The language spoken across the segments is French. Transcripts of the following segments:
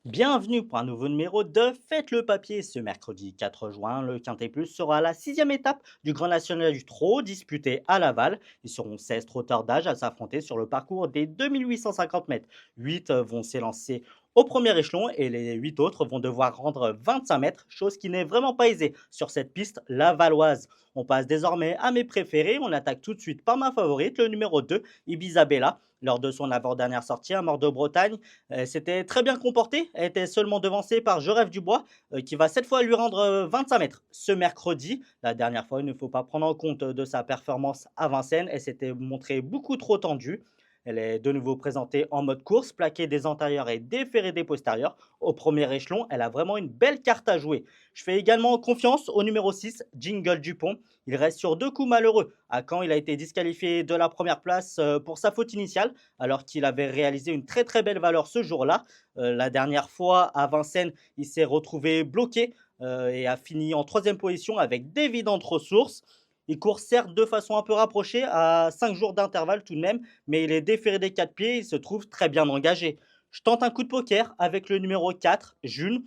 Bienvenue pour un nouveau numéro de Faites le papier. Ce mercredi 4 juin, le Quintet Plus sera la sixième étape du Grand National du Trot disputé à Laval. Ils seront 16 trotteurs d'âge à s'affronter sur le parcours des 2850 mètres. 8 vont s'élancer au premier échelon et les 8 autres vont devoir rendre 25 mètres, chose qui n'est vraiment pas aisée sur cette piste lavalloise. On passe désormais à mes préférés. On attaque tout de suite par ma favorite, le numéro 2, Ibisabella. Lors de son avant-dernière sortie à Mort-de-Bretagne, elle s'était très bien comportée, elle était seulement devancée par Je rêve du bois, qui va cette fois lui rendre 25 mètres. Ce mercredi, la dernière fois, il ne faut pas prendre en compte de sa performance à Vincennes, elle s'était montrée beaucoup trop tendue. Elle est de nouveau présentée en mode course, plaquée des antérieurs et déférée des postérieurs. Au premier échelon, elle a vraiment une belle carte à jouer. Je fais également confiance au numéro 6, Jingle Dupont. Il reste sur deux coups malheureux. À Caen, il a été disqualifié de la première place pour sa faute initiale alors qu'il avait réalisé une très très belle valeur ce jour-là. La dernière fois à Vincennes, il s'est retrouvé bloqué et a fini en troisième position avec d'évidentes ressources. Il court certes de façon un peu rapprochée, à 5 jours d'intervalle tout de même, mais il est déféré des 4 pieds, il se trouve très bien engagé. Je tente un coup de poker avec le numéro 4, June.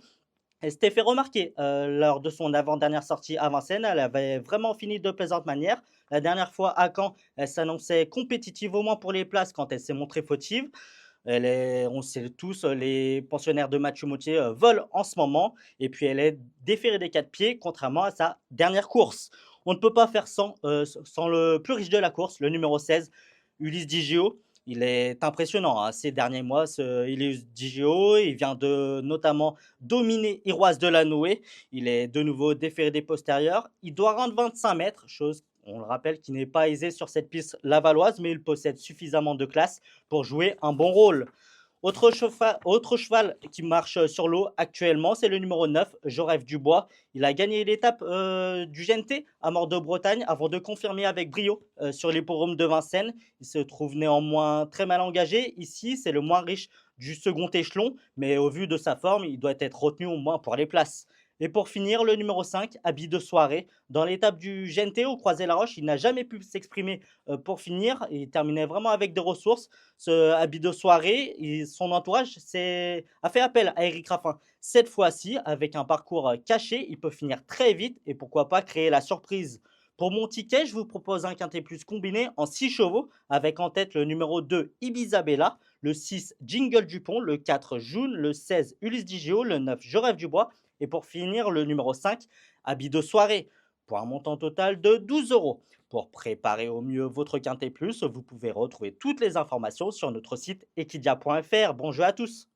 Elle s'était fait remarquer lors de son avant-dernière sortie à Vincennes. Elle avait vraiment fini de plaisante manière. La dernière fois à Caen, elle s'annonçait compétitive au moins pour les places quand elle s'est montrée fautive. On sait tous, les pensionnaires de Mathieu Moutier volent en ce moment. Et puis elle est déférée des quatre pieds, contrairement à sa dernière course. On ne peut pas faire sans le plus riche de la course, le numéro 16, Ulysse Digio. Il est impressionnant hein, ces derniers mois, Ulysse Digio. Il vient de notamment dominer Iroise de la Nouée. Il est de nouveau déféré des postérieurs. Il doit rendre 25 mètres, chose, on le rappelle, qui n'est pas aisée sur cette piste lavalloise, mais il possède suffisamment de classe pour jouer un bon rôle. Autre cheval qui marche sur l'eau actuellement, c'est le numéro 9, Joref Dubois. Il a gagné l'étape du GNT à Mort de Bretagne avant de confirmer avec brio sur l'hippodrome de Vincennes. Il se trouve néanmoins très mal engagé. Ici, c'est le moins riche du second échelon, mais au vu de sa forme, il doit être retenu au moins pour les places. Et pour finir, le numéro 5, habit de soirée. Dans l'étape du GNT au Croisé-la-Roche, il n'a jamais pu s'exprimer pour finir. Il terminait vraiment avec des ressources. Ce habit de soirée, son entourage a fait appel à Eric Raffin. Cette fois-ci, avec un parcours caché, il peut finir très vite et pourquoi pas créer la surprise. Pour mon ticket, je vous propose un quintet plus combiné en 6 chevaux, avec en tête le numéro 2 Ibisabella, le 6 Jingle Dupont, le 4 June, le 16 Ulysse Digio, le 9 Je rêve du bois et pour finir le numéro 5 Habit de soirée, pour un montant total de 12 euros. Pour préparer au mieux votre Quintet Plus, vous pouvez retrouver toutes les informations sur notre site equidia.fr. Bon jeu à tous!